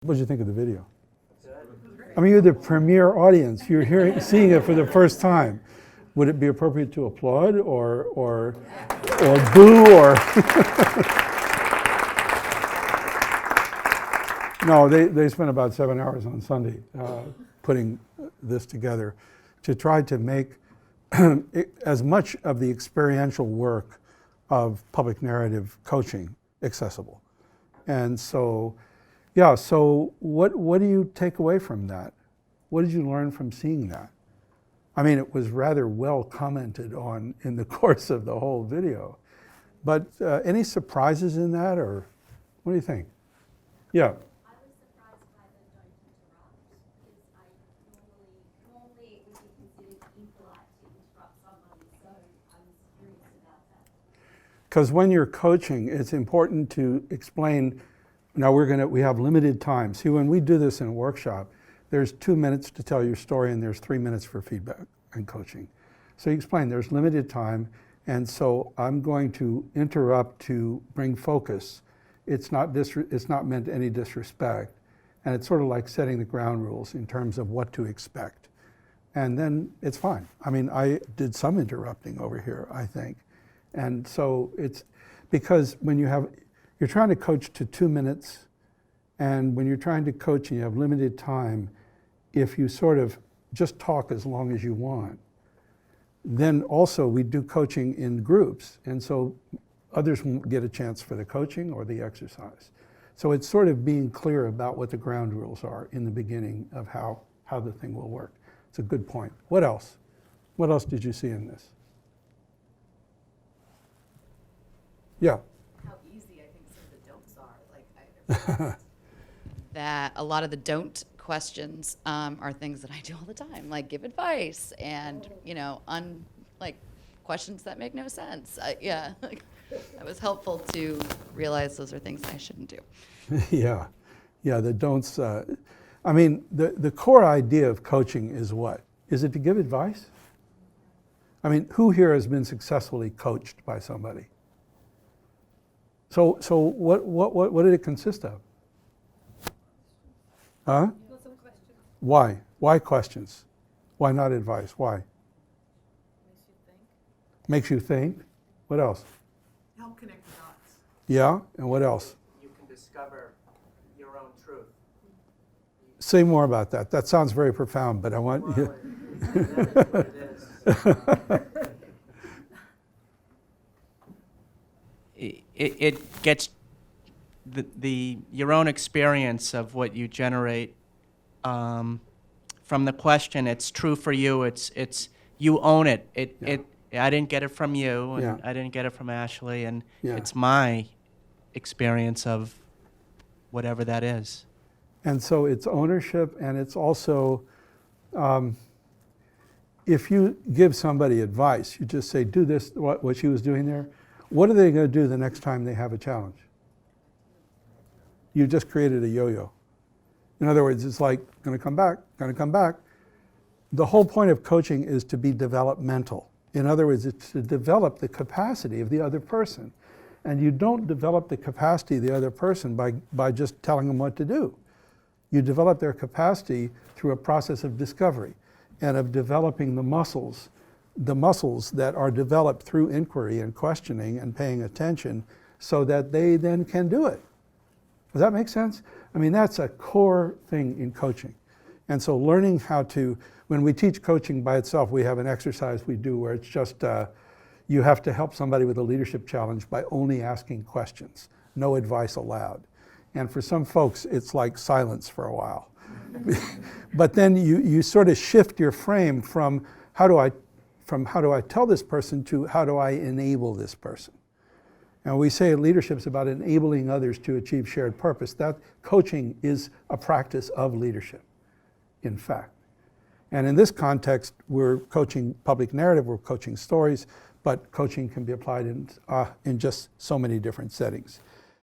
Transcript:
What did you think of the video? I mean, you're the premier audience. You're seeing it for the first time. Would it be appropriate to applaud or boo or? No, they spent about 7 hours on Sunday putting this together to try to make as much of the experiential work of public narrative coaching accessible. And so, yeah, so what do you take away from that? What did you learn from seeing that? I mean, it was rather well commented on in the course of the whole video. But any surprises in that, or what do you think? Yeah. I was surprised by the don't interrupt, because normally it would be considered impolite to interrupt somebody, so I was curious about that. Because when you're coaching, it's important to explain. Now we have limited time. See, when we do this in a workshop, there's 2 minutes to tell your story and there's 3 minutes for feedback and coaching. So you explain there's limited time, and so I'm going to interrupt to bring focus. It's not meant any disrespect, and it's sort of like setting the ground rules in terms of what to expect. And then it's fine. I mean, I did some interrupting over here, I think. And so it's because when you're trying to coach to 2 minutes, and when you're trying to coach and you have limited time, if you sort of just talk as long as you want, then also we do coaching in groups, and so others won't get a chance for the coaching or the exercise. So it's sort of being clear about what the ground rules are in the beginning of how the thing will work. It's a good point. What else? What else did you see in this? Yeah. How easy I think some of the don'ts are. Like that a lot of the don't questions are things that I do all the time, like give advice and like questions that make no sense. Yeah, that was helpful to realize those are things I shouldn't do. Yeah, the don'ts. I mean, the core idea of coaching is what? Is it to give advice? I mean, who here has been successfully coached by somebody? So what did it consist of? Huh? Some questions. Why? Why questions? Why not advice? Why? Makes you think. Makes you think. What else? Help connect the dots. Yeah, and what else? You can discover your own truth. Say more about that. That sounds very profound, but I want you. That is what it is. It gets your own experience of what you generate from the question. It's true for you. It's you own it. I didn't get it from you, and Yeah. I didn't get it from Ashley, and Yeah. it's my experience of whatever that is. And so it's ownership, and it's also, if you give somebody advice, you just say, do this, what she was doing there, what are they going to do the next time they have a challenge? You just created a yo-yo. In other words, it's like, going to come back, going to come back. The whole point of coaching is to be developmental. In other words, it's to develop the capacity of the other person. And you don't develop the capacity of the other person by just telling them what to do. You develop their capacity through a process of discovery and of developing the muscles that are developed through inquiry and questioning and paying attention so that they then can do it. Does that make sense? I mean, that's a core thing in coaching. And so learning how to, when we teach coaching by itself, we have an exercise we do where it's just, you have to help somebody with a leadership challenge by only asking questions, no advice allowed. And for some folks, it's like silence for a while. But then you sort of shift your frame from how do I tell this person to how do I enable this person? And we say leadership is about enabling others to achieve shared purpose. That coaching is a practice of leadership, in fact. And in this context, we're coaching public narrative, we're coaching stories, but coaching can be applied in just so many different settings.